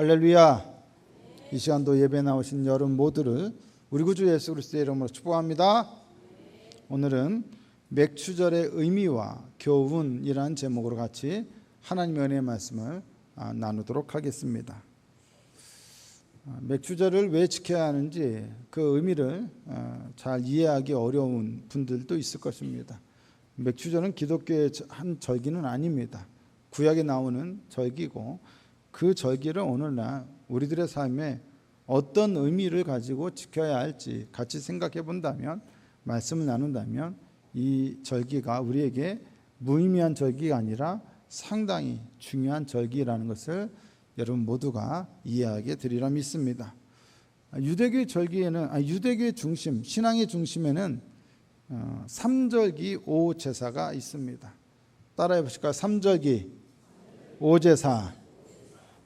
할렐루야. 이 시간도 예배 나오신 여러분 모두를 우리 구주 예수 그리스도의 이름으로 축복합니다. 오늘은 맥추절의 의미와 교훈이라는 제목으로 같이 하나님의 은혜의 말씀을 나누도록 하겠습니다. 맥추절을 왜 지켜야 하는지 그 의미를 잘 이해하기 어려운 분들도 있을 것입니다. 맥추절은 기독교의 한 절기는 아닙니다. 구약에 나오는 절기고 그 절기를 오늘날 우리들의 삶에 어떤 의미를 가지고 지켜야 할지 같이 생각해 본다면, 말씀을 나눈다면 이 절기가 우리에게 무의미한 절기가 아니라 상당히 중요한 절기라는 것을 여러분 모두가 이해하게 되리라 믿습니다. 유대교의 절기에는 유대교의 중심, 신앙의 중심에는 삼절기 오제사가 있습니다. 따라해 보실까요? 삼절기 오제사.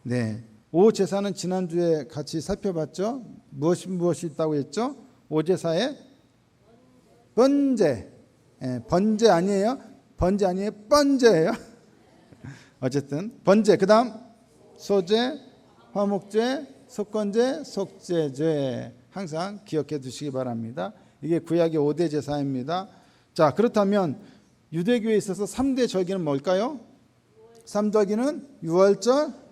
네, 오제사는 지난주에 같이 살펴봤죠. 무엇이 있다고 했죠? 오제사에 번제. 번제 아니에요? 번제 아니에요? 번제예요. 어쨌든 번제, 그 다음 소제, 화목제, 속건제, 속제제. 항상 기억해 두시기 바랍니다. 이게 구약의 5대 제사입니다. 자, 그렇다면 유대교에 있어서 3대 절기는 뭘까요? 3절기는 유월절,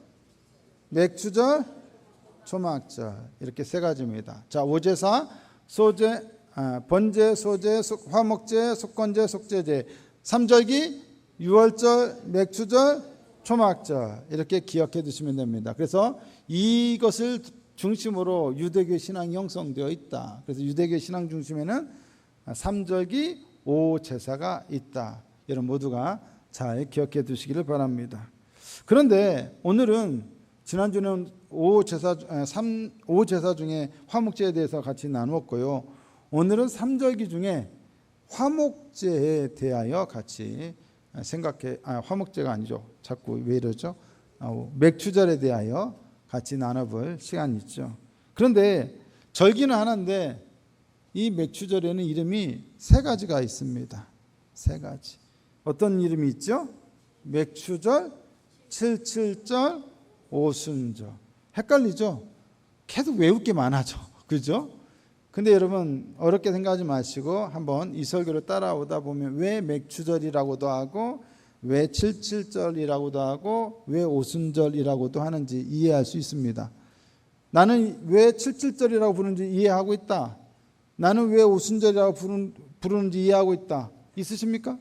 맥추절, 초막절, 이렇게 세 가지입니다. 자, 오제사, 소제, 번제, 소제, 화목제, 속건제, 속제제. 3절기, 유월절, 맥추절, 초막절, 이렇게 기억해 두시면 됩니다. 그래서 이것을 중심으로 유대교 신앙이 형성되어 있다. 그래서 유대교 신앙 중심에는 3절기 5제사가 있다. 여러분 모두가 잘 기억해 두시기를 바랍니다. 그런데 오늘은 지난주는 5제사 중에 화목제에 대해서 같이 나누었고요. 오늘은 3절기 중에 화목제에 대하여 같이 화목제가 아니죠. 자꾸 왜 이러죠? 맥추절에 대하여 같이 나눠볼 시간이 있죠. 그런데 절기는 하나인데 이 맥추절에는 이름이 세 가지가 있습니다. 세 가지. 어떤 이름이 있죠? 맥추절, 칠칠절, 오순절. 헷갈리죠? 계속 외울 게 많아져. 그죠? 근데 여러분 어렵게 생각하지 마시고 한번 이 설교를 따라오다 보면 왜 맥추절이라고도 하고 왜 칠칠절이라고도 하고 왜 오순절이라고도 하는지 이해할 수 있습니다. 나는 왜 칠칠절이라고 부르는지 이해하고 있다. 나는 왜 오순절이라고 부르는지 이해하고 있다. 있으십니까?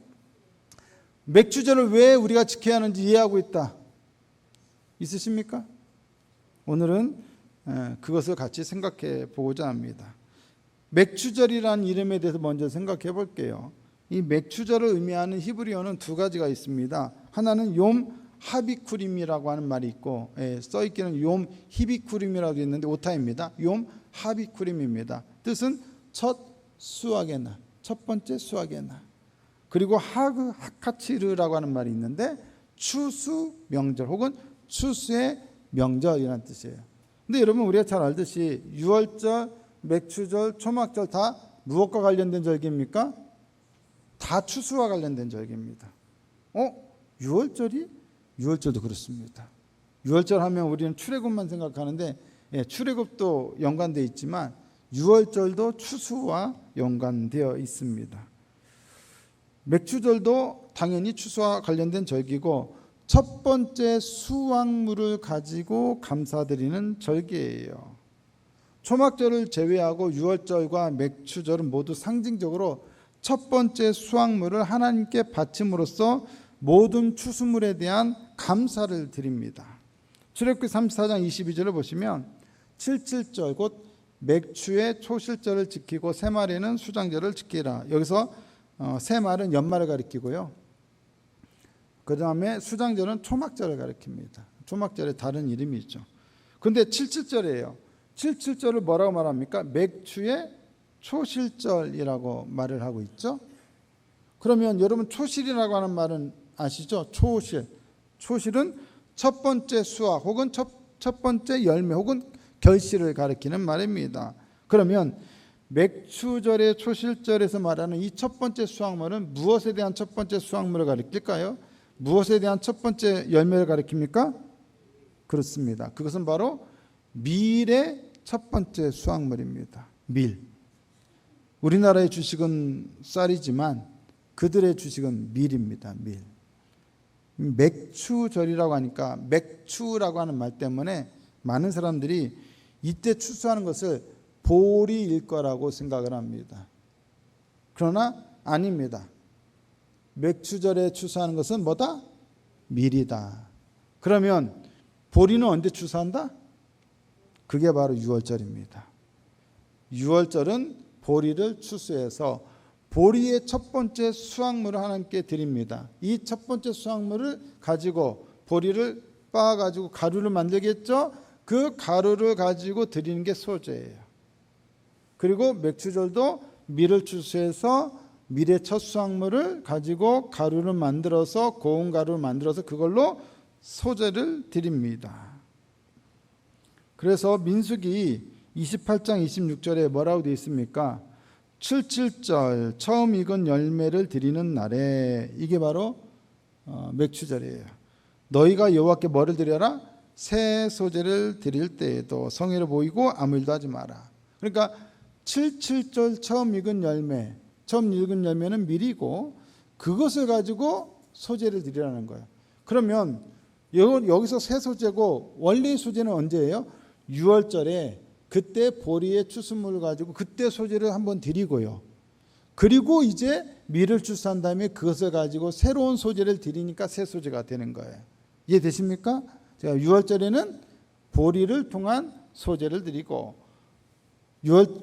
맥추절을 왜 우리가 지켜야 하는지 이해하고 있다. 있으십니까? 오늘은 그것을 같이 생각해 보고자 합니다. 맥추절이라는 이름에 대해서 먼저 생각해 볼게요. 이 맥추절을 의미하는 히브리어는 두 가지가 있습니다. 하나는 욤 하비쿠림이라고 하는 말이 있고, 써있기는 욤 히비쿠림이라고 있는데 오타입니다. 욤 하비쿠림입니다. 뜻은 첫 수확의 날, 첫 번째 수확의 날. 그리고 하카치르라고 하는 말이 있는데 추수 명절 혹은 추수의 명절이라는 뜻이에요. 근데 여러분 우리가 잘 알듯이 유월절, 맥추절, 초막절 다 무엇과 관련된 절기입니까? 다 추수와 관련된 절기입니다. 유월절이? 유월절도 그렇습니다. 유월절 하면 우리는 출애굽만 생각하는데 출애굽도 연관되어 있지만 유월절도 추수와 연관되어 있습니다. 맥추절도 당연히 추수와 관련된 절기고 첫 번째 수확물을 가지고 감사드리는 절기예요. 초막절을 제외하고 유월절과 맥추절은 모두 상징적으로 첫 번째 수확물을 하나님께 바침으로써 모든 추수물에 대한 감사를 드립니다. 출애굽기 34장 22절을 보시면 칠칠절 곧 맥추의 초실절을 지키고 새말에는 수장절을 지키라. 여기서 새말은 연말을 가리키고요. 그 다음에 수장절은 초막절을 가리킵니다. 초막절에 다른 이름이 있죠. 그런데 칠칠절이에요. 칠칠절을 뭐라고 말합니까? 맥추의 초실절이라고 말을 하고 있죠. 그러면 여러분 초실이라고 하는 말은 아시죠? 초실. 초실은 첫 번째 수확 혹은 첫 번째 열매 혹은 결실을 가리키는 말입니다. 그러면 맥추절의 초실절에서 말하는 이 첫 번째 수확물은 무엇에 대한 첫 번째 수확물을 가리킬까요? 무엇에 대한 첫 번째 열매를 가리킵니까? 그렇습니다. 그것은 바로 밀의 첫 번째 수확물입니다. 밀. 우리나라의 주식은 쌀이지만 그들의 주식은 밀입니다. 밀. 맥추절이라고 하니까 맥추라고 하는 말 때문에 많은 사람들이 이때 추수하는 것을 보리일 거라고 생각을 합니다. 그러나 아닙니다. 맥추절에 추수하는 것은 뭐다? 밀이다. 그러면 보리는 언제 추수한다? 그게 바로 6월절입니다. 6월절은 보리를 추수해서 보리의 첫 번째 수확물을 하나님께 드립니다. 이 첫 번째 수확물을 가지고 보리를 빻아가지고 가루를 만들겠죠? 그 가루를 가지고 드리는 게 소제예요. 그리고 맥추절도 밀을 추수해서 밀의 첫 수확물을 가지고 가루를 만들어서 고운 가루를 만들어서 그걸로 소제를 드립니다. 그래서 민수기 28장 26절에 뭐라고 되어 있습니까? 77절 처음 익은 열매를 드리는 날에, 이게 바로 맥추절이에요. 너희가 여호와께 뭐를 드려라? 새 소제를 드릴 때에도 성회를 보이고 아무 일도 하지 마라. 그러니까 77절 처음 익은 열매, 처음 익은 열매는 밀이고 그것을 가지고 소제를 드리라는 거예요. 그러면 여기서 새 소제고 원래의 소제는 언제예요? 6월절에 그때 보리의 추수물을 가지고 그때 소제를 한번 드리고요. 그리고 이제 밀을 추수한 다음에 그것을 가지고 새로운 소제를 드리니까 새 소제가 되는 거예요. 이해되십니까? 제가 6월절에는 보리를 통한 소제를 드리고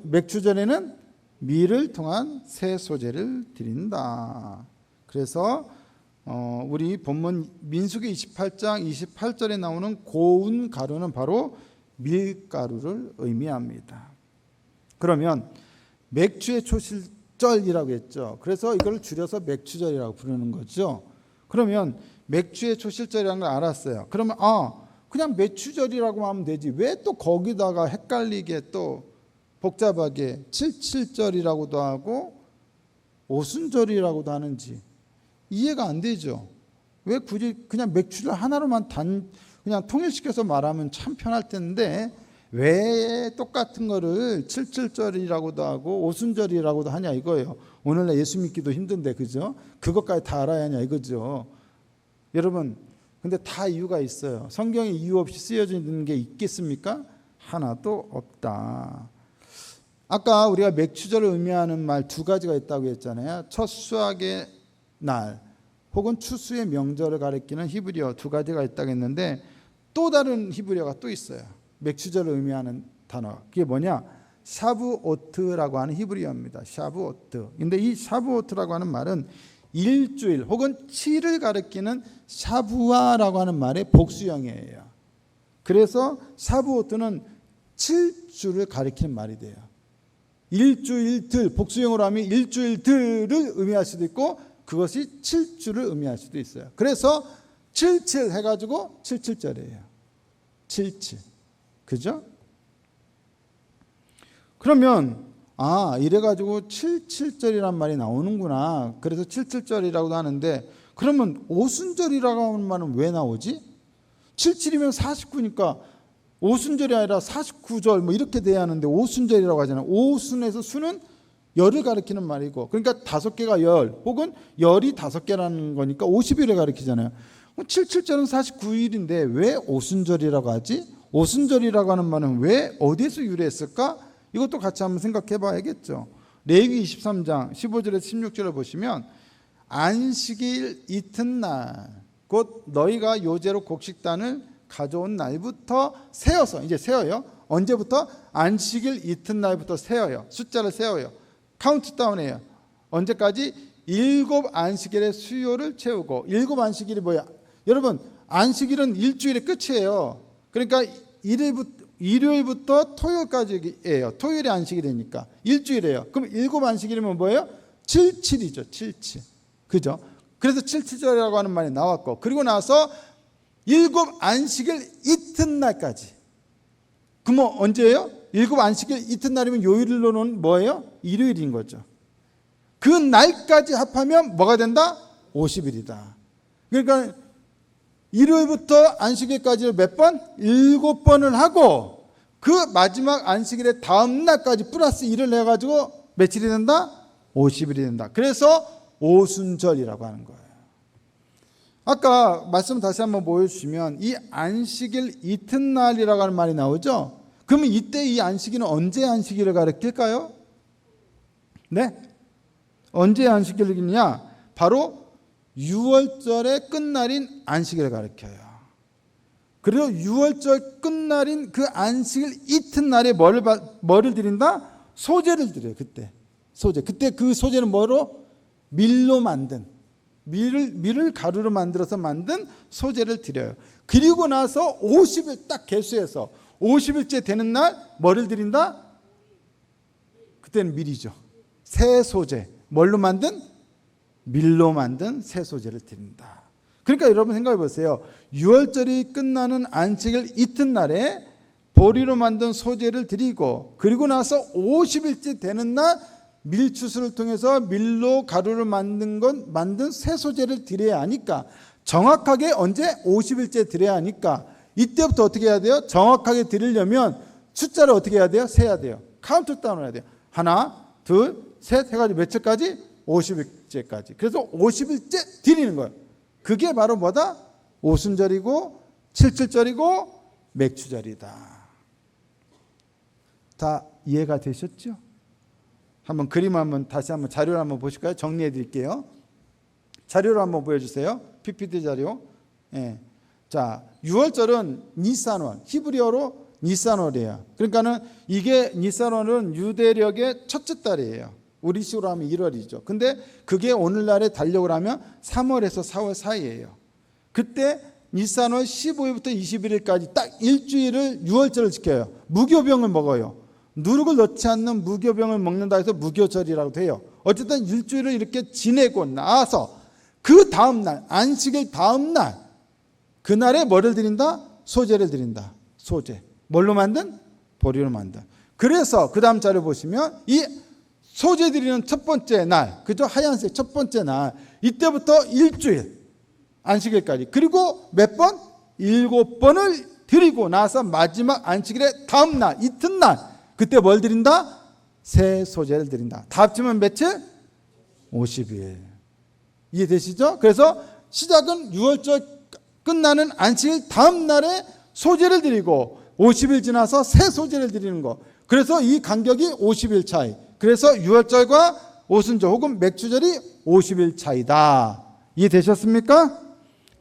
맥추절에는 밀을 통한 새 소제를 드린다. 그래서 우리 본문 민수기 28장 28절에 나오는 고운 가루는 바로 밀가루를 의미합니다. 그러면 맥주의 초실절이라고 했죠. 그래서 이걸 줄여서 맥추절이라고 부르는 거죠. 그러면 맥주의 초실절이라는 걸 알았어요. 그러면 그냥 맥추절이라고 하면 되지 왜 또 거기다가 헷갈리게 또 복잡하게 77절이라고도 하고 오순절이라고도 하는지 이해가 안 되죠. 왜 굳이 그냥 맥추절 하나로만 그냥 통일시켜서 말하면 참 편할 텐데 왜 똑같은 거를 77절이라고도 하고 오순절이라고도 하냐 이거예요. 오늘날 예수 믿기도 힘든데 그죠? 그것까지 다 알아야 하냐 이거죠. 여러분 근데 다 이유가 있어요. 성경에 이유 없이 쓰여지는 게 있겠습니까? 하나도 없다. 아까 우리가 맥추절을 의미하는 말 두 가지가 있다고 했잖아요. 첫 수확의 날 혹은 추수의 명절을 가리키는 히브리어 두 가지가 있다고 했는데 또 다른 히브리어가 또 있어요. 맥추절을 의미하는 단어. 그게 뭐냐? 샤브오트라고 하는 히브리어입니다. 샤브오트. 근데 이 샤브오트라고 하는 말은 일주일 혹은 7을 가리키는 샤부아라고 하는 말의 복수형이에요. 그래서 샤브오트는 7주를 가리키는 말이 돼요. 일주일들 복수형으로 하면 일주일들을 의미할 수도 있고 그것이 7주를 의미할 수도 있어요. 그래서 77 해가지고 77절이에요. 77. 그죠? 그러면 이래가지고 77절이란 말이 나오는구나. 그래서 77절이라고도 하는데 그러면 오순절이라고 하는 말은 왜 나오지? 77이면 49니까 오순절이 아니라 49절 뭐 이렇게 돼야 하는데 오순절이라고 하잖아요. 오순에서 수는 열을 가리키는 말이고 그러니까 5개가 열 혹은 열이 5개라는 거니까 50일을 가리키잖아요. 77절은 49일인데 왜 오순절이라고 하지? 오순절이라고 하는 말은 왜 어디에서 유래했을까? 이것도 같이 한번 생각해 봐야겠죠. 레위기 23장 15절에서 16절을 보시면 안식일 이튿날 곧 너희가 요제로 곡식단을 가져온 날부터 세어서 이제 세어요. 언제부터? 안식일 이튿날부터 세어요. 숫자를 세어요. 카운트다운해요. 언제까지? 7 안식일의 수요를 채우고 7 안식일이 뭐야? 여러분 안식일은 일주일의 끝이에요. 그러니까 일요일부터 토요일까지예요. 토요일이 안식일이니까 일주일이에요. 그럼 7 안식일이면 뭐예요? 77이죠. 77. 그죠? 그래서 77절이라고 하는 말이 나왔고 그리고 나서 7 안식일 이튿날까지. 그럼 언제예요? 7 안식일 이튿날이면 요일로는 뭐예요? 일요일인 거죠. 그 날까지 합하면 뭐가 된다? 50일이다. 그러니까 일요일부터 안식일까지를 몇 번? 7번을 하고 그 마지막 안식일의 다음 날까지 플러스 1을 해가지고 며칠이 된다? 50일이 된다. 그래서 오순절이라고 하는 거예요. 아까 말씀 다시 한번 보여주시면 이 안식일 이튿날이라고 하는 말이 나오죠. 그러면 이때 이 안식일은 언제 안식일을 가리킬까요? 네? 언제 안식일이냐? 바로 6월절의 끝날인 안식일을 가리켜요. 그리고 6월절 끝날인 그 안식일 이튿날에 뭐를 드린다? 소제를 드려요. 그때 소제. 그때 그 소제는 뭐로? 밀로 만든 밀을 가루로 만들어서 만든 소제를 드려요. 그리고 나서 50일 딱 개수해서 50일째 되는 날 뭐를 드린다? 그때는 밀이죠. 새 소제. 뭘로 만든? 밀로 만든 새 소제를 드린다. 그러니까 여러분 생각해 보세요. 6월절이 끝나는 안식일 이튿날에 보리로 만든 소제를 드리고 그리고 나서 50일째 되는 날 밀추수를 통해서 밀로 가루를 만든 새 소제를 드려야 하니까 정확하게 언제? 50일째 드려야 하니까 이때부터 어떻게 해야 돼요? 정확하게 드리려면 숫자를 어떻게 해야 돼요? 세야 돼요. 카운트다운을 해야 돼요. 하나, 둘, 셋 해가지고 며칠까지? 50일째까지. 그래서 50일째 드리는 거예요. 그게 바로 뭐다? 오순절이고 77절이고 맥추절이다. 다 이해가 되셨죠? 한번 그림 한번 다시 한번 자료를 한번 보실까요? 정리해 드릴게요. 자료를 한번 보여주세요. PPT 자료. 예. 자, 6월절은 니산월, 히브리어로 니산월이에요. 그러니까는 이게 니산월은 유대력의 첫째 달이에요. 우리 식으로 하면 1월이죠. 근데 그게 오늘날의 달력을 하면 3월에서 4월 사이예요. 그때 니산월 15일부터 21일까지 딱 일주일을 6월절을 지켜요. 무교병을 먹어요. 누룩을 넣지 않는 무교병을 먹는다 해서 무교절이라고 해요. 어쨌든 일주일을 이렇게 지내고 나서 그 다음날 안식일 다음날 그날에 뭐를 드린다? 소제를 드린다. 소제. 뭘로 만든? 보리로 만든. 그래서 그 다음 자료 보시면 이 소제 드리는 첫 번째 날, 그죠? 하얀색 첫 번째 날, 이때부터 일주일 안식일까지. 그리고 몇 번? 7번을 드리고 나서 마지막 안식일의 다음 날, 이튿날, 그때 뭘 드린다? 새 소제를 드린다. 다 합치면 며칠? 50일. 이해되시죠? 그래서 시작은 6월절 끝나는 안식일 다음 날에 소제를 드리고 50일 지나서 새 소제를 드리는 거. 그래서 이 간격이 50일 차이. 그래서 6월절과 오순절 혹은 맥추절이 50일 차이다. 이해되셨습니까?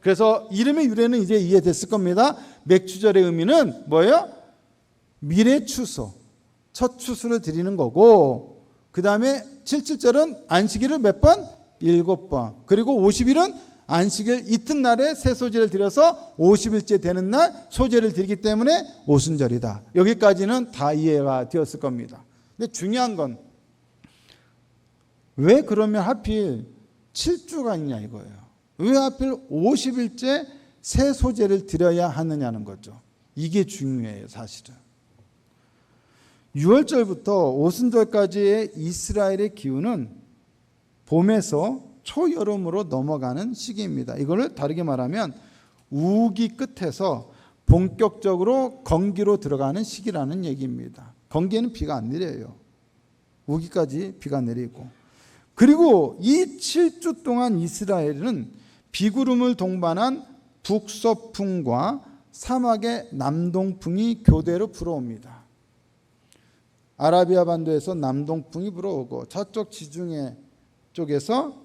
그래서 이름의 유래는 이제 이해됐을 겁니다. 맥추절의 의미는 뭐예요? 미래 추수, 첫 추수를 드리는 거고, 그 다음에 77절은 안식일을 몇 번? 7번. 그리고 50일은 안식일 이튿날에 새 소제를 드려서 50일째 되는 날 소제를 드리기 때문에 오순절이다. 여기까지는 다 이해가 되었을 겁니다. 근데 중요한 건 왜 그러면 하필 7주가 있냐 이거예요. 왜 하필 50일째 새 소제를 드려야 하느냐는 거죠. 이게 중요해요, 사실은. 6월절부터 오순절까지의 이스라엘의 기후는 봄에서 초여름으로 넘어가는 시기입니다. 이거를 다르게 말하면 우기 끝에서 본격적으로 건기로 들어가는 시기라는 얘기입니다. 건기에는 비가 안 내려요. 우기까지 비가 내리고. 그리고 이 7주 동안 이스라엘은 비구름을 동반한 북서풍과 사막의 남동풍이 교대로 불어옵니다. 아라비아 반도에서 남동풍이 불어오고 저쪽 지중해 쪽에서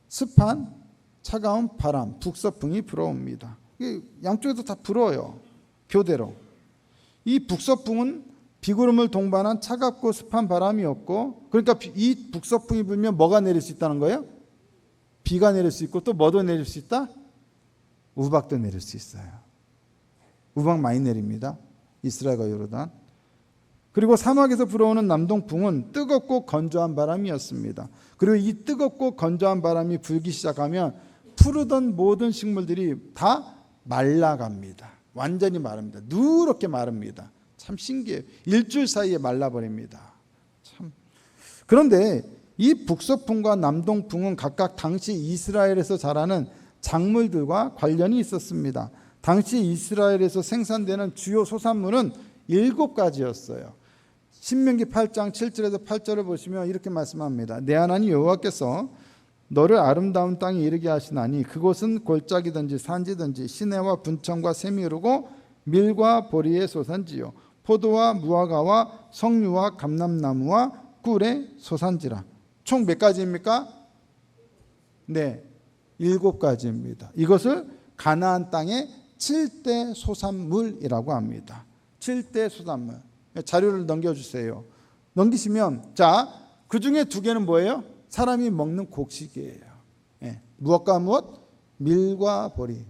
습한 차가운 바람, 북서풍이 불어옵니다. 양쪽에서 다 불어요. 교대로. 이 북서풍은 비구름을 동반한 차갑고 습한 바람이었고, 그러니까 이 북서풍이 불면 뭐가 내릴 수 있다는 거예요? 비가 내릴 수 있고 또 뭐도 내릴 수 있다? 우박도 내릴 수 있어요. 우박 많이 내립니다. 이스라엘과 요르단. 그리고 사막에서 불어오는 남동풍은 뜨겁고 건조한 바람이었습니다. 그리고 이 뜨겁고 건조한 바람이 불기 시작하면 푸르던 모든 식물들이 다 말라갑니다. 완전히 마릅니다. 누렇게 마릅니다. 참 신기해요. 일주일 사이에 말라버립니다. 참. 그런데 이 북서풍과 남동풍은 각각 당시 이스라엘에서 자라는 작물들과 관련이 있었습니다. 당시 이스라엘에서 생산되는 주요 소산물은 7가지였어요. 신명기 8장 7절에서 8절을 보시면 이렇게 말씀합니다. 내 하나님 여호와께서 너를 아름다운 땅에 이르게 하시나니 그곳은 골짜기든지 산지든지 시내와 분청과 샘이 흐르고 밀과 보리의 소산지요 포도와 무화과와 석류와 감람나무와 꿀의 소산지라. 총 몇 가지입니까? 네, 7가지입니다. 이것을 가나안 땅의 7대 소산물이라고 합니다. 7대 소산물. 자료를 넘겨주세요. 넘기시면 자, 그 중에 2개는 뭐예요? 사람이 먹는 곡식이에요. 예, 무엇과 무엇? 밀과 보리.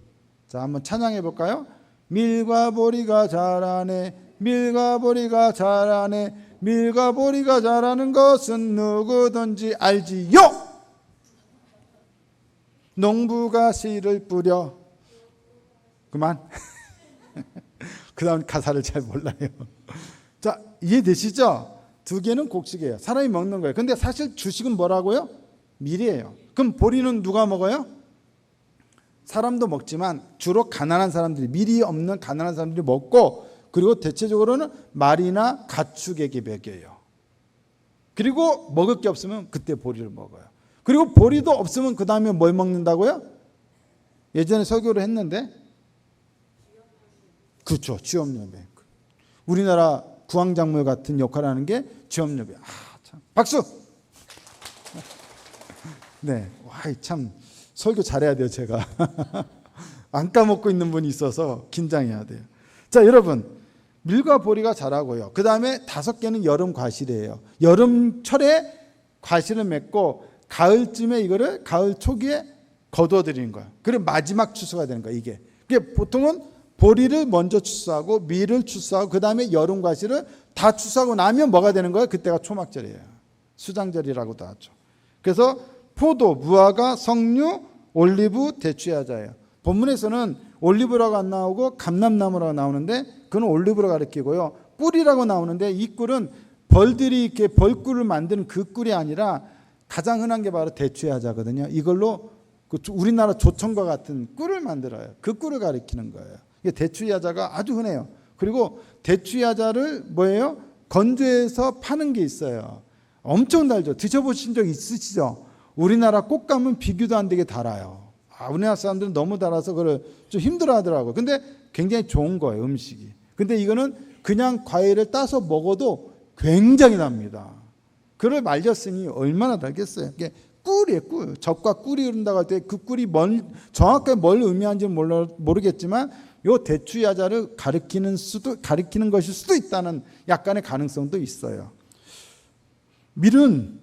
자, 한번 찬양해 볼까요? 밀과 보리가 자라네, 밀과 보리가 자라네, 밀과 보리가 자라는 것은 누구든지 알지요. 농부가 씨를 뿌려. 그만. 그 다음 가사를 잘 몰라요. 자, 이해되시죠? 2개는 곡식이에요. 사람이 먹는 거예요. 근데 사실 주식은 뭐라고요? 밀이에요. 그럼 보리는 누가 먹어요? 사람도 먹지만 주로 가난한 사람들이, 밀이 없는 가난한 사람들이 먹고, 그리고 대체적으로는 말이나 가축에게 먹여요. 그리고 먹을 게 없으면 그때 보리를 먹어요. 그리고 보리도 없으면 그 다음에 뭘 먹는다고요? 예전에 설교를 했는데, 그렇죠, 취업여배. 우리나라 구황작물 같은 역할을 하는 게 취업여배. 참 박수. 네, 와, 참 설교 잘해야 돼요. 제가 안 까먹고 있는 분이 있어서 긴장해야 돼요. 자, 여러분, 밀과 보리가 자라고요. 그 다음에 5개는 여름 과실이에요. 여름철에 과실을 맺고 가을쯤에 이거를 가을 초기에 거둬들이는 거예요. 그리고 마지막 추수가 되는 거예요. 이게 보통은 보리를 먼저 추수하고 밀을 추수하고 그 다음에 여름 과실을 다 추수하고 나면 뭐가 되는 거예요? 그때가 초막절이에요. 수장절이라고도 하죠. 그래서 포도, 무화과, 석류, 올리브, 대추야자예요. 본문에서는 올리브라고 안 나오고 감람나무라고 나오는데 그건 올리브로 가리키고요. 꿀이라고 나오는데 이 꿀은 벌들이 이렇게 벌꿀을 만드는 그 꿀이 아니라 가장 흔한 게 바로 대추야자거든요. 이걸로 우리나라 조청과 같은 꿀을 만들어요. 그 꿀을 가리키는 거예요. 대추야자가 아주 흔해요. 그리고 대추야자를 뭐예요? 건조해서 파는 게 있어요. 엄청 달죠. 드셔보신 적 있으시죠? 우리나라 꽃감은 비교도 안 되게 달아요. 우리나라 사람들은 너무 달아서 그걸 좀 힘들어하더라고요. 근데 굉장히 좋은 거예요, 음식이. 근데 이거는 그냥 과일을 따서 먹어도 굉장히 납니다. 그걸 말렸으니 얼마나 달겠어요. 이게 꿀이에요, 꿀. 젖과 꿀이 흐른다고 할 때 그 꿀이 정확하게 뭘 의미하는지는 모르겠지만 요 대추야자를 가리키는 것일 수도 있다는 약간의 가능성도 있어요. 밀은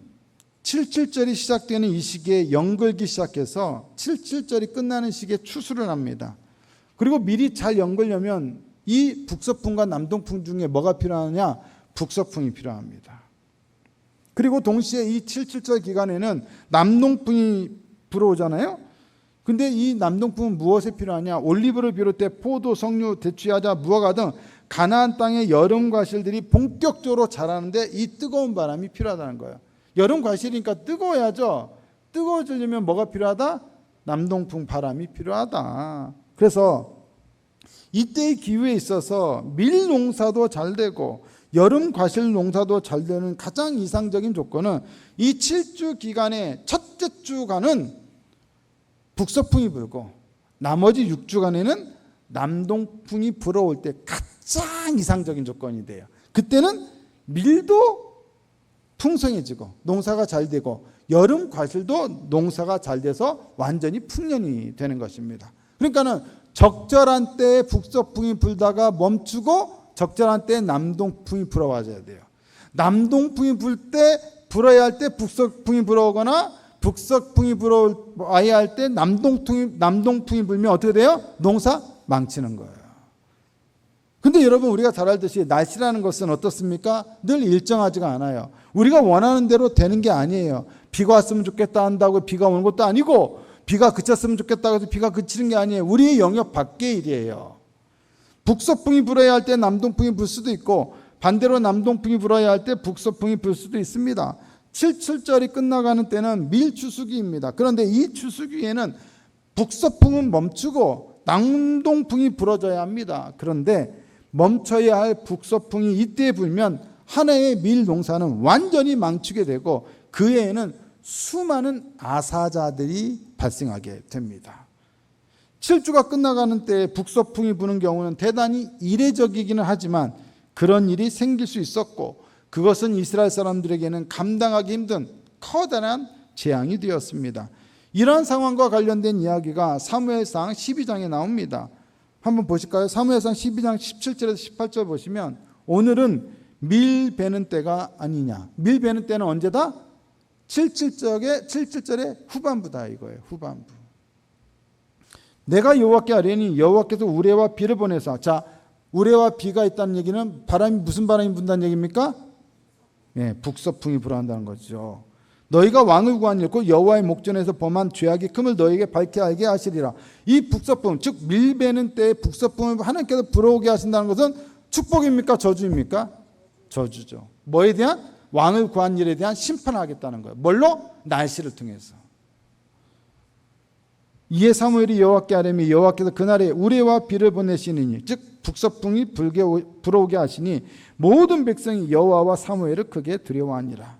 77절이 시작되는 이 시기에 연글기 시작해서 77절이 끝나는 시기에 추수를 합니다. 그리고 밀이 잘 연글려면 이 북서풍과 남동풍 중에 뭐가 필요하냐? 북서풍이 필요합니다. 그리고 동시에 이 77절 기간에는 남동풍이 불어오잖아요. 근데 이 남동풍은 무엇에 필요하냐? 올리브를 비롯해 포도, 석류, 대추야자, 무화과 등 가나안 땅의 여름 과실들이 본격적으로 자라는데 이 뜨거운 바람이 필요하다는 거예요. 여름 과실이니까 뜨거워야죠. 뜨거워지려면 뭐가 필요하다? 남동풍 바람이 필요하다. 그래서 이때의 기후에 있어서 밀 농사도 잘 되고 여름 과실 농사도 잘 되는 가장 이상적인 조건은 이 7주 기간의 첫째 주간은 북서풍이 불고 나머지 6주간에는 남동풍이 불어올 때 가장 이상적인 조건이 돼요. 그때는 밀도 풍성해지고 농사가 잘 되고 여름 과실도 농사가 잘 돼서 완전히 풍년이 되는 것입니다. 그러니까는 적절한 때에 북서풍이 불다가 멈추고 적절한 때에 남동풍이 불어와줘야 돼요. 남동풍이 불어야 할 때 북서풍이 불어오거나 북서풍이 불어와야 할 때 남동풍이 불면 어떻게 돼요? 농사 망치는 거예요. 근데 여러분, 우리가 잘 알듯이 날씨라는 것은 어떻습니까? 늘 일정하지가 않아요. 우리가 원하는 대로 되는 게 아니에요. 비가 왔으면 좋겠다 한다고 비가 오는 것도 아니고 비가 그쳤으면 좋겠다고 해서 비가 그치는 게 아니에요. 우리의 영역 밖의 일이에요. 북서풍이 불어야 할 때 남동풍이 불 수도 있고 반대로 남동풍이 불어야 할 때 북서풍이 불 수도 있습니다. 77절이 끝나가는 때는 밀추수기입니다. 그런데 이 추수기에는 북서풍은 멈추고 남동풍이 불어줘야 합니다. 그런데 멈춰야 할 북서풍이 이때 불면 하나의 밀 농사는 완전히 망치게 되고 그 해에는 수많은 아사자들이 발생하게 됩니다. 7주가 끝나가는 때에 북서풍이 부는 경우는 대단히 이례적이기는 하지만 그런 일이 생길 수 있었고 그것은 이스라엘 사람들에게는 감당하기 힘든 커다란 재앙이 되었습니다. 이러한 상황과 관련된 이야기가 사무엘상 12장에 나옵니다. 한번 보실까요? 사무엘상 12장 17절에서 18절 보시면 오늘은 밀 베는 때가 아니냐. 밀 베는 때는 언제다? 77절의 후반부다 이거예요. 후반부. 내가 여호와께 아뢰니 여호와께서 우레와 비를 보내사. 자, 우레와 비가 있다는 얘기는 바람이 무슨 바람이 분다는 얘기입니까? 네, 북서풍이 불어한다는 거죠. 너희가 왕을 구하니고 여호와의 목전에서 범한 죄악이 큼을 너희에게 밝게 알게 하시리라. 이 북서풍, 즉 밀베는 때의 북서풍을 하나님께서 불어오게 하신다는 것은 축복입니까? 저주입니까? 저주죠. 뭐에 대한? 왕을 구한 일에 대한 심판을 하겠다는 거예요. 뭘로? 날씨를 통해서. 이에 사무엘이 여호와께 아뢰매 여호와께서 그날에 우레와 비를 보내시니 즉 북서풍이 불어오게 하시니 모든 백성이 여호와와 사무엘을 크게 두려워하니라.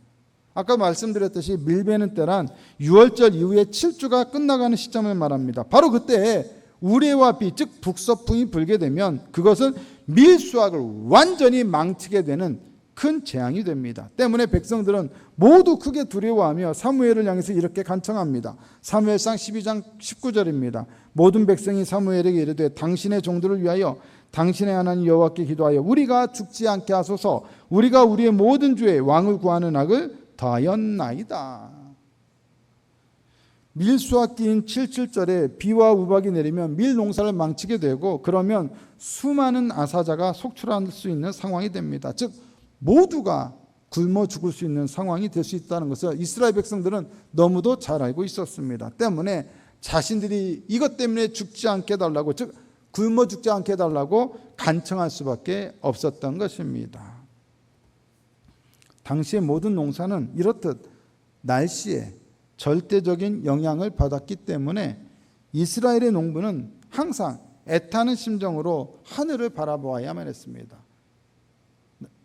아까 말씀드렸듯이 밀베는 때란 6월절 이후에 7주가 끝나가는 시점을 말합니다. 바로 그때 우레와 비, 즉 북서풍이 불게 되면 그것은 밀수확을 완전히 망치게 되는 큰 재앙이 됩니다. 때문에 백성들은 모두 크게 두려워하며 사무엘을 향해서 이렇게 간청합니다. 사무엘상 12장 19절입니다. 모든 백성이 사무엘에게 이르되 당신의 종들을 위하여 당신의 하나님 여호와께 기도하여 우리가 죽지 않게 하소서. 우리가 우리의 모든 죄에 왕을 구하는 악을 더하였나이다. 밀수확기인 77절에 비와 우박이 내리면 밀 농사를 망치게 되고 그러면 수많은 아사자가 속출할 수 있는 상황이 됩니다. 즉 모두가 굶어 죽을 수 있는 상황이 될 수 있다는 것을 이스라엘 백성들은 너무도 잘 알고 있었습니다. 때문에 자신들이 이것 때문에 죽지 않게 해달라고, 즉 굶어 죽지 않게 해달라고 간청할 수밖에 없었던 것입니다. 당시의 모든 농사는 이렇듯 날씨에 절대적인 영향을 받았기 때문에 이스라엘의 농부는 항상 애타는 심정으로 하늘을 바라보아야만 했습니다.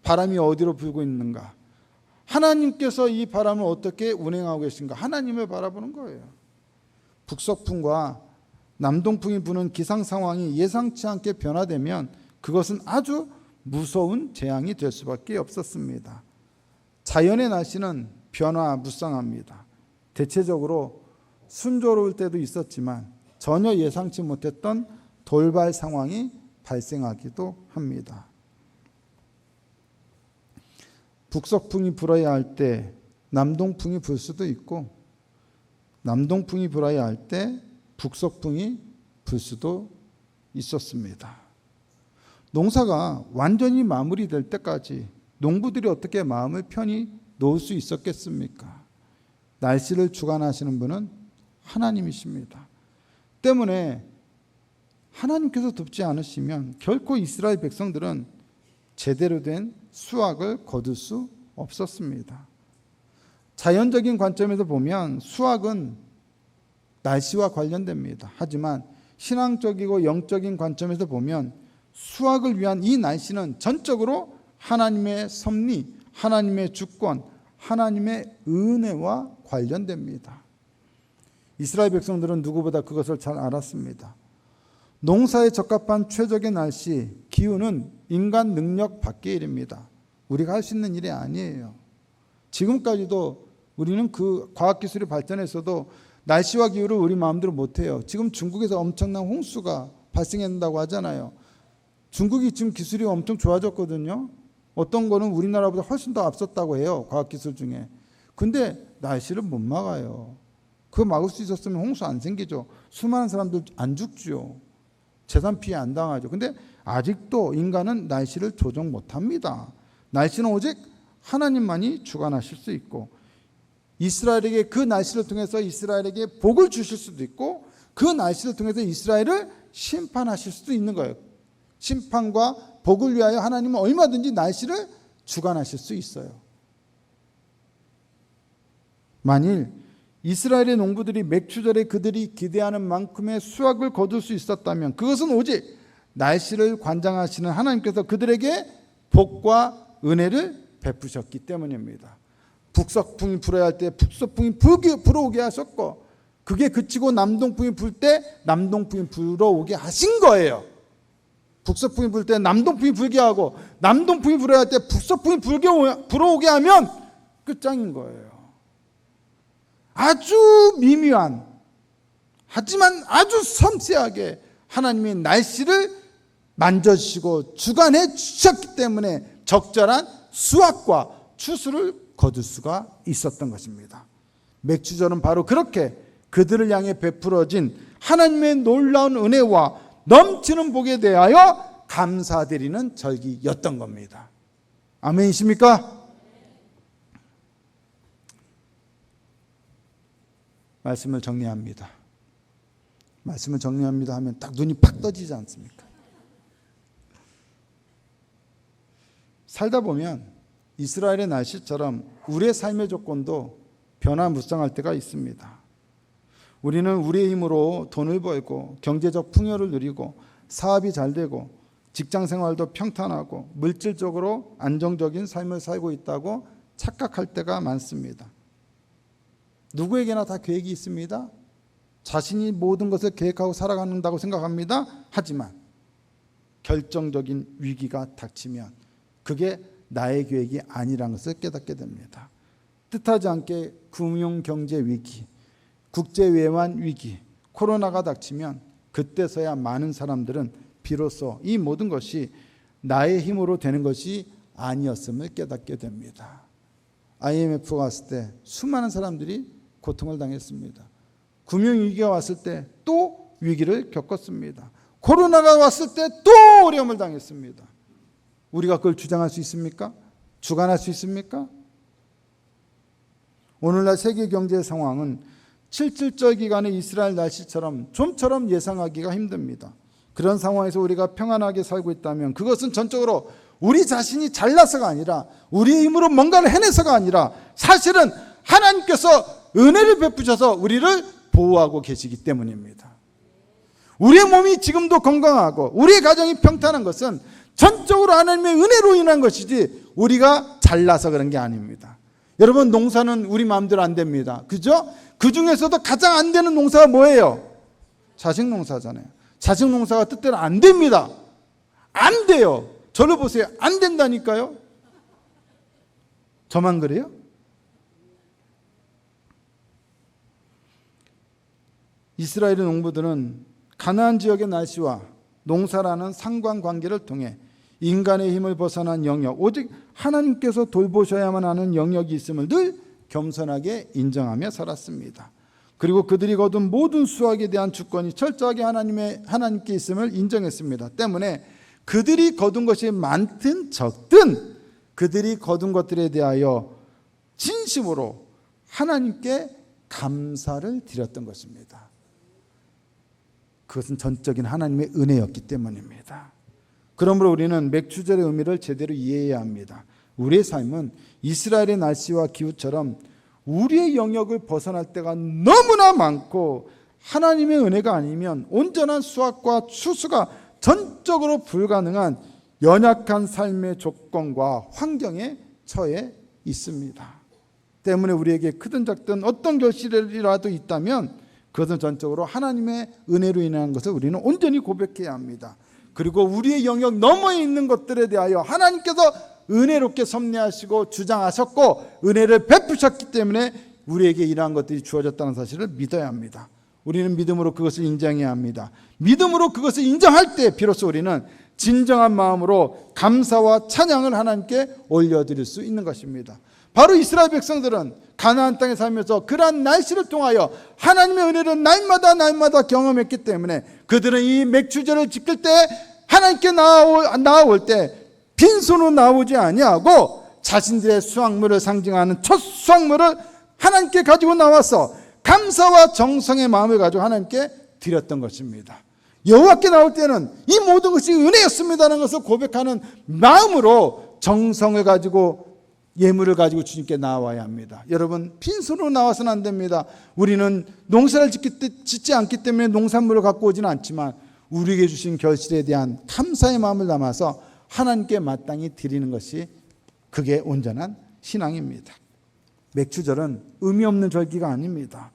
바람이 어디로 불고 있는가? 하나님께서 이 바람을 어떻게 운행하고 계신가? 하나님을 바라보는 거예요. 북서풍과 남동풍이 부는 기상 상황이 예상치 않게 변화되면 그것은 아주 무서운 재앙이 될 수밖에 없었습니다. 자연의 날씨는 변화무쌍합니다. 대체적으로 순조로울 때도 있었지만 전혀 예상치 못했던 돌발 상황이 발생하기도 합니다. 북서풍이 불어야 할 때 남동풍이 불 수도 있고 남동풍이 불어야 할 때 북서풍이 불 수도 있었습니다. 농사가 완전히 마무리될 때까지 농부들이 어떻게 마음을 편히 놓을 수 있었겠습니까? 날씨를 주관하시는 분은 하나님이십니다. 때문에 하나님께서 돕지 않으시면 결코 이스라엘 백성들은 제대로 된 수확을 거둘 수 없었습니다. 자연적인 관점에서 보면 수확은 날씨와 관련됩니다. 하지만 신앙적이고 영적인 관점에서 보면 수확을 위한 이 날씨는 전적으로 하나님의 섭리, 하나님의 주권, 하나님의 은혜와 관련됩니다. 이스라엘 백성들은 누구보다 그것을 잘 알았습니다. 농사에 적합한 최적의 날씨, 기후는 인간 능력 밖의 일입니다. 우리가 할 수 있는 일이 아니에요. 지금까지도 우리는 그 과학기술이 발전했어도 날씨와 기후를 우리 마음대로 못해요. 지금 중국에서 엄청난 홍수가 발생한다고 하잖아요. 중국이 지금 기술이 엄청 좋아졌거든요. 어떤 거는 우리나라보다 훨씬 더 앞섰다고 해요. 과학기술 중에. 근데 날씨를 못 막아요. 그거 막을 수 있었으면 홍수 안 생기죠. 수많은 사람들 안 죽죠. 재산 피해 안 당하죠. 근데 아직도 인간은 날씨를 조정 못합니다. 날씨는 오직 하나님만이 주관하실 수 있고 이스라엘에게 그 날씨를 통해서 이스라엘에게 복을 주실 수도 있고 그 날씨를 통해서 이스라엘을 심판하실 수도 있는 거예요. 심판과 복을 위하여 하나님은 얼마든지 날씨를 주관하실 수 있어요. 만일 이스라엘의 농부들이 맥추절에 그들이 기대하는 만큼의 수확을 거둘 수 있었다면 그것은 오직 날씨를 관장하시는 하나님께서 그들에게 복과 은혜를 베푸셨기 때문입니다. 북서풍이 불어야 할 때 북서풍이 불어오게 하셨고, 그게 그치고 남동풍이 불 때 남동풍이 불어오게 하신 거예요. 북서풍이 불 때 남동풍이 불게 하고, 남동풍이 불어야 할 때 북서풍이 불어오게 하면 끝장인 거예요. 아주 미묘한, 하지만 아주 섬세하게 하나님이 날씨를 만져주시고 주관해 주셨기 때문에 적절한 수확과 추수를 거둘 수가 있었던 것입니다. 맥추절은 바로 그렇게 그들을 향해 베풀어진 하나님의 놀라운 은혜와 넘치는 복에 대하여 감사드리는 절기였던 겁니다. 아멘이십니까? 말씀을 정리합니다. 말씀을 정리합니다 하면 딱 눈이 팍 떠지지 않습니까? 살다 보면 이스라엘의 날씨처럼 우리의 삶의 조건도 변화무쌍할 때가 있습니다. 우리는 우리의 힘으로 돈을 벌고 경제적 풍요를 누리고 사업이 잘 되고 직장 생활도 평탄하고 물질적으로 안정적인 삶을 살고 있다고 착각할 때가 많습니다. 누구에게나 다 계획이 있습니다. 자신이 모든 것을 계획하고 살아간다고 생각합니다. 하지만 결정적인 위기가 닥치면 그게 나의 계획이 아니라는 것을 깨닫게 됩니다. 뜻하지 않게 금융 경제 위기, 국제 외환 위기, 코로나가 닥치면 그때서야 많은 사람들은 비로소 이 모든 것이 나의 힘으로 되는 것이 아니었음을 깨닫게 됩니다. IMF가 왔을 때 수많은 사람들이 고통을 당했습니다. 금융위기가 왔을 때 또 위기를 겪었습니다. 코로나가 왔을 때 또 어려움을 당했습니다. 우리가 그걸 주장할 수 있습니까? 주관할 수 있습니까? 오늘날 세계 경제 상황은 7.7절 기간의 이스라엘 날씨처럼 좀처럼 예상하기가 힘듭니다. 그런 상황에서 우리가 평안하게 살고 있다면 그것은 전적으로 우리 자신이 잘나서가 아니라 우리의 힘으로 뭔가를 해내서가 아니라 사실은 하나님께서 은혜를 베푸셔서 우리를 보호하고 계시기 때문입니다. 우리의 몸이 지금도 건강하고 우리의 가정이 평탄한 것은 전적으로 하나님의 은혜로 인한 것이지 우리가 잘나서 그런 게 아닙니다. 여러분, 농사는 우리 마음대로 안 됩니다. 그죠? 그 중에서도 가장 안 되는 농사가 뭐예요? 자식 농사잖아요. 자식 농사가 뜻대로 안 됩니다. 안 돼요. 저를 보세요. 안 된다니까요. 저만 그래요? 이스라엘의 농부들은 가나안 지역의 날씨와 농사라는 상관관계를 통해 인간의 힘을 벗어난 영역, 오직 하나님께서 돌보셔야만 하는 영역이 있음을 늘 겸손하게 인정하며 살았습니다. 그리고 그들이 거둔 모든 수확에 대한 주권이 철저하게 하나님께 있음을 인정했습니다. 때문에 그들이 거둔 것이 많든 적든 그들이 거둔 것들에 대하여 진심으로 하나님께 감사를 드렸던 것입니다. 그것은 전적인 하나님의 은혜였기 때문입니다. 그러므로 우리는 맥추절의 의미를 제대로 이해해야 합니다. 우리의 삶은 이스라엘의 날씨와 기후처럼 우리의 영역을 벗어날 때가 너무나 많고 하나님의 은혜가 아니면 온전한 수확과 추수가 전적으로 불가능한 연약한 삶의 조건과 환경에 처해 있습니다. 때문에 우리에게 크든 작든 어떤 결실이라도 있다면 그것은 전적으로 하나님의 은혜로 인한 것을 우리는 온전히 고백해야 합니다. 그리고 우리의 영역 너머에 있는 것들에 대하여 하나님께서 은혜롭게 섭리하시고 주장하셨고 은혜를 베푸셨기 때문에 우리에게 이러한 것들이 주어졌다는 사실을 믿어야 합니다. 우리는 믿음으로 그것을 인정해야 합니다. 믿음으로 그것을 인정할 때 비로소 우리는 진정한 마음으로 감사와 찬양을 하나님께 올려드릴 수 있는 것입니다. 바로 이스라엘 백성들은 가나안 땅에 살면서 그러한 날씨를 통하여 하나님의 은혜를 날마다 경험했기 때문에 그들은 이 맥추절을 지킬 때 하나님께 나아올 때 빈손으로 나오지 아니하고 자신들의 수확물을 상징하는 첫 수확물을 하나님께 가지고 나와서 감사와 정성의 마음을 가지고 하나님께 드렸던 것입니다. 여호와께 나올 때는 이 모든 것이 은혜였습니다라는 것을 고백하는 마음으로 정성을 가지고 예물을 가지고 주님께 나와야 합니다. 여러분, 빈손으로 나와서는 안 됩니다. 우리는 농사를 짓지 않기 때문에 농산물을 갖고 오지는 않지만 우리에게 주신 결실에 대한 감사의 마음을 담아서 하나님께 마땅히 드리는 것이 그게 온전한 신앙입니다. 맥주절은 의미 없는 절기가 아닙니다.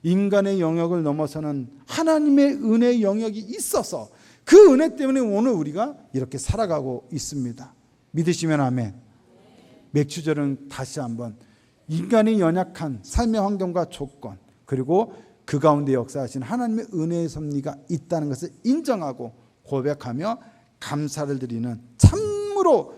인간의 영역을 넘어서는 하나님의 은혜의 영역이 있어서 그 은혜 때문에 오늘 우리가 이렇게 살아가고 있습니다. 믿으시면 아멘. 맥주절은 다시 한번 인간의 연약한 삶의 환경과 조건, 그리고 그 가운데 역사하신 하나님의 은혜의 섭리가 있다는 것을 인정하고 고백하며 감사를 드리는 참으로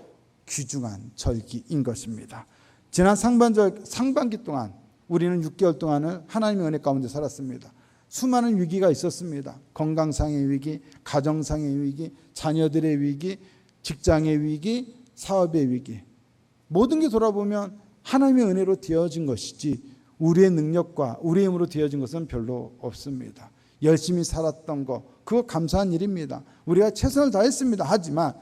귀중한 절기인 것입니다. 지난 상반기 동안 우리는 6개월 동안을 하나님의 은혜 가운데 살았습니다. 수많은 위기가 있었습니다. 건강상의 위기, 가정상의 위기, 자녀들의 위기, 직장의 위기, 사업의 위기, 모든 게 돌아보면 하나님의 은혜로 되어진 것이지 우리의 능력과 우리의 힘으로 되어진 것은 별로 없습니다. 열심히 살았던 거, 그거 감사한 일입니다. 우리가 최선을 다했습니다. 하지만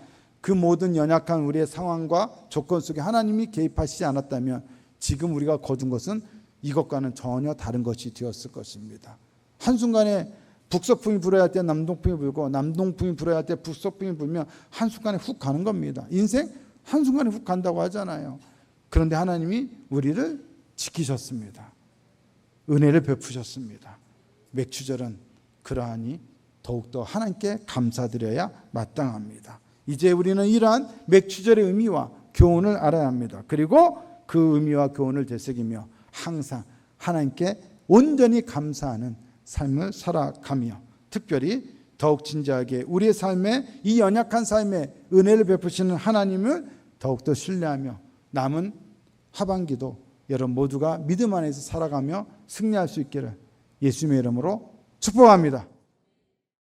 그 모든 연약한 우리의 상황과 조건 속에 하나님이 개입하시지 않았다면 지금 우리가 거둔 것은 이것과는 전혀 다른 것이 되었을 것입니다. 한순간에 북서풍이 불어야 할 때 남동풍이 불고 남동풍이 불어야 할 때 북서풍이 불면 한순간에 훅 가는 겁니다. 인생 한순간에 훅 간다고 하잖아요. 그런데 하나님이 우리를 지키셨습니다. 은혜를 베푸셨습니다. 맥주절은 그러하니 더욱더 하나님께 감사드려야 마땅합니다. 이제 우리는 이러한 맥주절의 의미와 교훈을 알아야 합니다. 그리고 그 의미와 교훈을 되새기며 항상 하나님께 온전히 감사하는 삶을 살아가며 특별히 더욱 진지하게 우리의 삶에 이 연약한 삶에 은혜를 베푸시는 하나님을 더욱더 신뢰하며 남은 하반기도 여러분 모두가 믿음 안에서 살아가며 승리할 수 있기를 예수님의 이름으로 축복합니다.